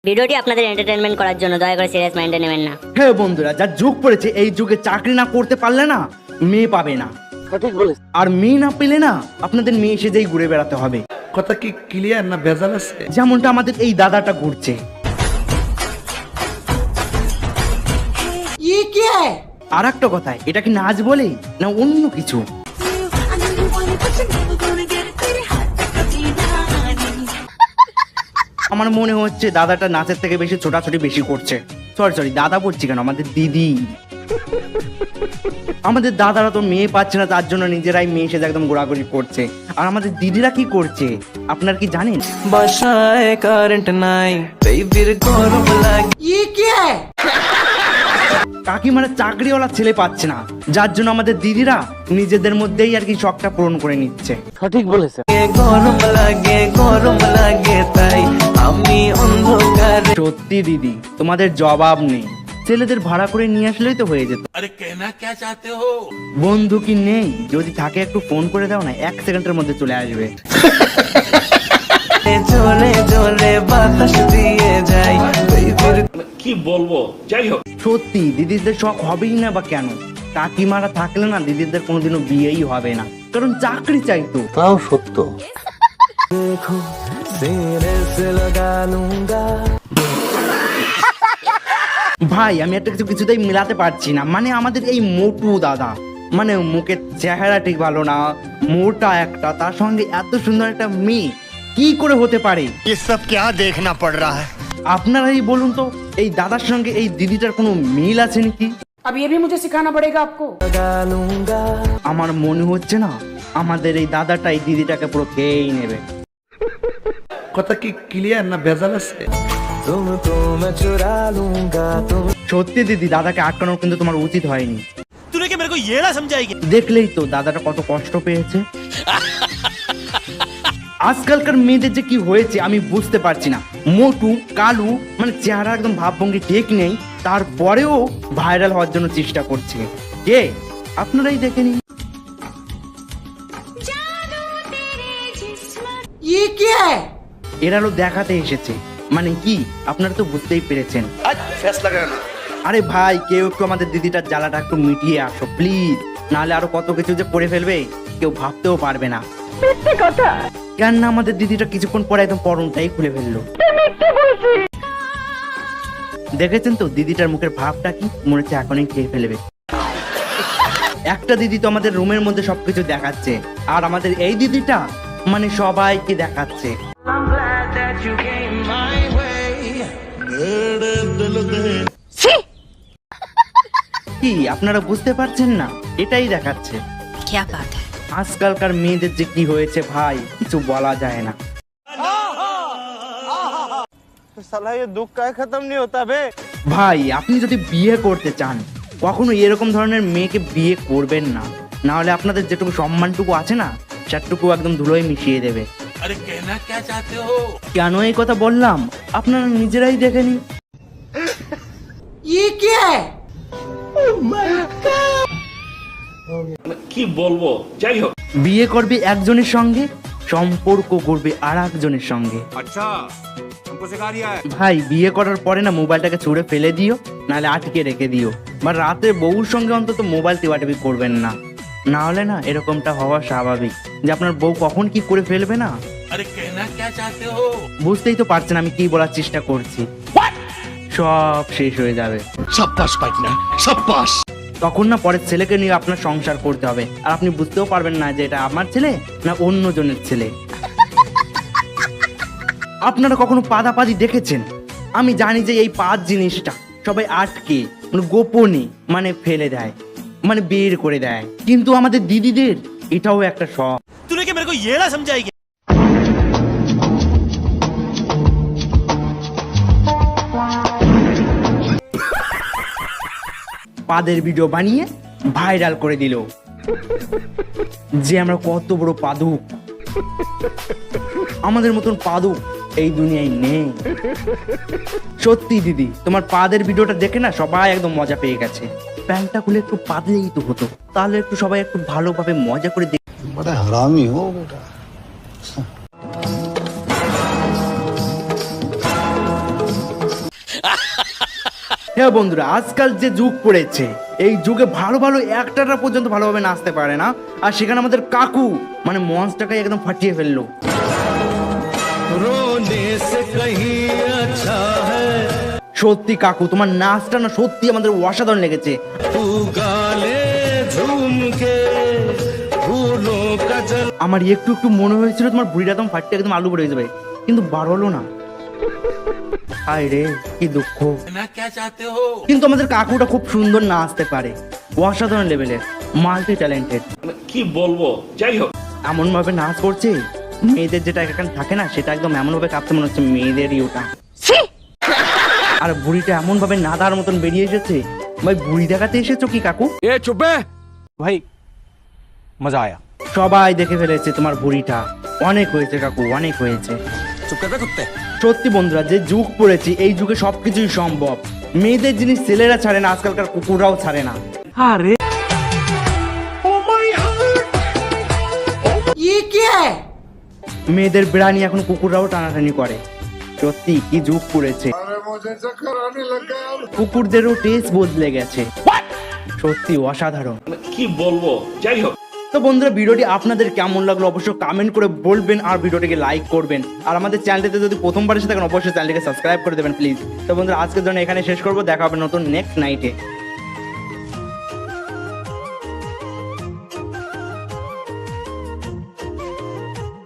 ভিডিওটি আপনাদের এন্টারটেইনমেন্ট করার জন্য, দয়া করে সিরিয়াস মাইন্ডে নেবেন না। হ্যাঁ বন্ধুরা, যা যুগ পড়েছে এই যুগে চাকরি না করতে পারলে না মেয়ে পাবে না। সঠিক বলেছ। আর মেয়ে না পেলে না আপনাদের মেয়ে সেজেই ঘুরে বেড়াতে হবে। কথা কি ক্লিয়ার না ভেজাল আছে? যেমনটা আমাদের এই দাদাটা ঘুরছে। আর একটা কথা, এটা কি নাচ বলে না অন্য কিছু? আমার মনে হচ্ছে দাদাটা নাচের থেকে বেশি ছোটাছুটি বেশি করছে। সরি দাদা বলছি কেন, আমাদের দিদি। আমাদের দাদারা তো মেয়ে পাচ্ছে না, তার জন্য নিজেরাই মেয়ে সেজে একদম ঘোরাঘুরি করছে। আর আমাদের দিদিরা কি করছে আপনার কি জানেন? বাসায় কারেন্ট নাই, বেবির গরম লাগে। কাকিমারা চাকরিওয়ালা ছেলে পাচ্ছে না, যার জন্য আমাদের দিদিরা নিজেদের মধ্যেই আর কি শখটা পূরণ করে নিচ্ছে। সঠিক বলেছে। গরম লাগে তাই আমি অন্ধকারে। সত্যি দিদি, তোমাদের জবাব নেই। ছেলেদের ভাড়া করে নিয়ে আসলেই তো হয়ে যেত। अरे कहना क्या चाहते हो? বন্ধু কি নেই? যদি থাকে একটু ফোন করে দাও না, 1 সেকেন্ডের মধ্যে চলে আসবে। জোরে জোরে বাতাস দিয়ে যায়, বেবির কি বলবো, যাই হোক। সত্যি দিদিদের শখ হবেই না বা কেন? কাকিমারা থাকলে না দিদিদের কোনোদিনও বিয়েই হবে না, কারণ চাকরি চাইতো। তাও সত্য। দেখো সিরে সে লাগা লুঙ্গা। ভাই আমি একটা কিছুতেই মিলাতে পারছি না। মানে আমাদের এই মোটু দাদা, মানে মুখের চেহারা ঠিক ভালো না, মোটা একটা, তার সঙ্গে এত সুন্দর একটা মেয়ে, কি করে হতে পারে? ये सब क्या देखना पड़ रहा है? আপনারাই বলুন তো, এই দাদার সঙ্গে এই দিদিটার কোনো মিল আছে নাকি? अब ये भी मुझे सिखाना पड़ेगा आपको। আমার মনে হচ্ছে না আমাদের এই দাদাটা এই দিদিটাকে পুরো খেয়েই নেবে। কথা কি ক্লিয়ার না ভেজাল আছে? तुमको मैं चुरा लूंगा तुम। সত্যি দিদি, দাদাকে আটকানোর কিন্তু তোমার উচিত হয়নি। तूने क्या मेरे को ये ना समझाएगी? দেখলেই তো দাদাটা কত কষ্ট পেয়েছে। আজকালকার মেয়েদের যে কি হয়েছে আমি বুঝতে পারছি না। মোটু কালু, মানে চেহারা একদম ভাবভঙ্গি ঠিক নেই, তারপরেও ভাইরাল হওয়ার জন্য চেষ্টা করছে। কে? আপনারাই দেখে নিন। এরা হলো দেখাতে এসেছে, মানে কি আপনারা তো বুঝতেই পেরেছেন। আরে ভাই, কেউ একটু আমাদের দিদিটার জ্বালাটা একটু মিটিয়ে আসো প্লিজ, নাহলে আরো কত কিছু যে করে ফেলবে কেউ ভাবতেও পারবে না। কেন না আমাদের দিদিটা কিছুক্ষণ পরে একদম পরনটাই খুলে ফেললো। দেখেছেন তো দিদিটার মুখের ভাবটা কি? মনে হচ্ছে এখনই খেয়ে ফেলবে। একটা দিদি তো আমাদের রুমের মধ্যে সবকিছু দেখাচ্ছে, আর আমাদের এই দিদিটা মানে সবাইকে দেখাচ্ছে। কি আপনারা বুঝতে পারছেন না? এটাই দেখাচ্ছে। আজকালকার মেয়েদের যে কি হয়েছে ভাই, কিছু বলা যায় না। ভাই আপনি যদি বিয়ে করতে চান, কখনো এরকম ধরনের মেয়েকে বিয়ে করবেন না, না হলে আপনাদের যেটুকু সম্মানটুকু আছে না সেটুকু একদম ধুলোয় মিশিয়ে দেবে। अरे कहना क्या चाहते हो? কেন এই কথা বললাম আপনারা নিজেরাই দেখে নিন। কি বলবো, যাই হোক। বিয়ে করবে একজনের সঙ্গে, সম্পর্ক করবে আর একজনের সঙ্গে। আচ্ছা, हमको सिखा दिया है। ভাই বিয়ে করার পরে না মোবাইলটাকে ছুঁড়ে ফেলে দিও, নাহলে আটকে রেখে দিও, বা রাতে বউর সঙ্গে অন্তত মোবাইল টিপাটিপি করবেন না, না হলে না এরকমটা হওয়া স্বাভাবিক যে আপনার বউ কখন কি করে ফেলবে না। अरे कहना क्या चाहते हो? বুঝতেই তো পারছেন আমি কি বলার চেষ্টা করছি। সব শেষ হয়ে যাবে। शाबाश पार्टनर, शाबाश। তখন না পরের ছেলেকে নিয়ে আপনার সংসার করতে হবে, আর আপনি বুঝতেও পারবেন না যে এটা আমার ছেলে না অন্য জনের ছেলে। আপনারা কখনো পাদাপাদি দেখেছেন? আমি জানি যে এই পাদ জিনিসটা সবাই আটকে মানে গোপনে মানে ফেলে দেয়, মানে বের করে দেয়, কিন্তু আমাদের দিদিদের এটাও একটা শখ। तूने क्या मेरे को ये ना समझाएगी? পাদের ভিডিও বানিয়ে ভাইরাল করে দিল যে আমরা কত বড় পাদুক। আমাদের মতন পাদুক এই দুনিয়ায় নেই। সত্যি দিদি, তোমার পাদের ভিডিওটা দেখে না সবাই একদম মজা পেয়ে গেছে। প্যান্টটা খুলে একটু পাতলেই তো হতো, তাহলে একটু সবাই একটু ভালোভাবে মজা করে দেখ। बड़ा हरामी हो बेटा। হ্যাঁ বন্ধুরা, আজকাল যে যুগ পড়েছে এই যুগে ভালো ভালো অ্যাক্টররা পর্যন্ত ভালোভাবে নাচতে পারে না, আর সেখানে আমাদের কাকু মানে মঞ্চটাকে একদম ফাটিয়ে ফেললো। সত্যি কাকু, তোমার নাচটা না সত্যি আমাদের অসাধারণ লেগেছে। আমার একটু একটু মনে হয়েছিল তোমার বুড়িটা একদম ফাটিয়ে একদম আলু পড়ে যাবে, কিন্তু বার হলো না। হায় রে, কি দুঃখ। কিন্তু আমাদের কাকুটা খুব সুন্দর নাচতে পারে, অসাধারণ লেভেলের, মাল্টি ট্যালেন্টেড। কি বলবো, যাই হোক। এমন ভাবে নাচ করছে, মেয়েদের যেটা এখানে থাকে না সেটা একদম এমন ভাবে কাঁপতে মনে হচ্ছে মেয়েদেরই ওটা। আর বুড়িটা এমন ভাবে নাদার মতন বেরিয়ে এসেছে। ভাই, বুড়ি দেখাতে এসেছো কি কাকু? এ চুপে ভাই, মজা আয়া। সবাই দেখে ফেলেছে তোমার বুড়িটা। অনেক হয়েছে কাকু, অনেক হয়েছে। চুপ করবে কুত্তে। সত্যি বন্ধুরা, যে যুগ পড়েছে এই যুগে সবকিছুই সম্ভব। মেয়েদের জিনিস ছেলেরা ছাড়ে না, আজকালকার কুকুররাও ছাড়ে না। ये क्या है? মেয়েদের বিড়ানি এখন কুকুররাও টানাটানি করে। সত্যি কি যুগ পড়েছে। কুকুরদেরও টেস্ট বদলে গেছে। সত্যি অসাধারণ। কি বলবো, যাই হোক। তো বন্ধুরা, ভিডিওটি আপনাদের কেমন লাগলো অবশ্যই কমেন্ট করে বলবেন, আর ভিডিওটিকে লাইক করবেন, আর আমাদের চ্যানেলটিতে যদি প্রথমবার এসে থাকেন অবশ্যই চ্যানেলটিকে সাবস্ক্রাইব করে দেবেন প্লিজ। তো বন্ধুরা, আজকের জন্য এখানে শেষ করবো, দেখা হবে নতুন নেক্সট নাইটে।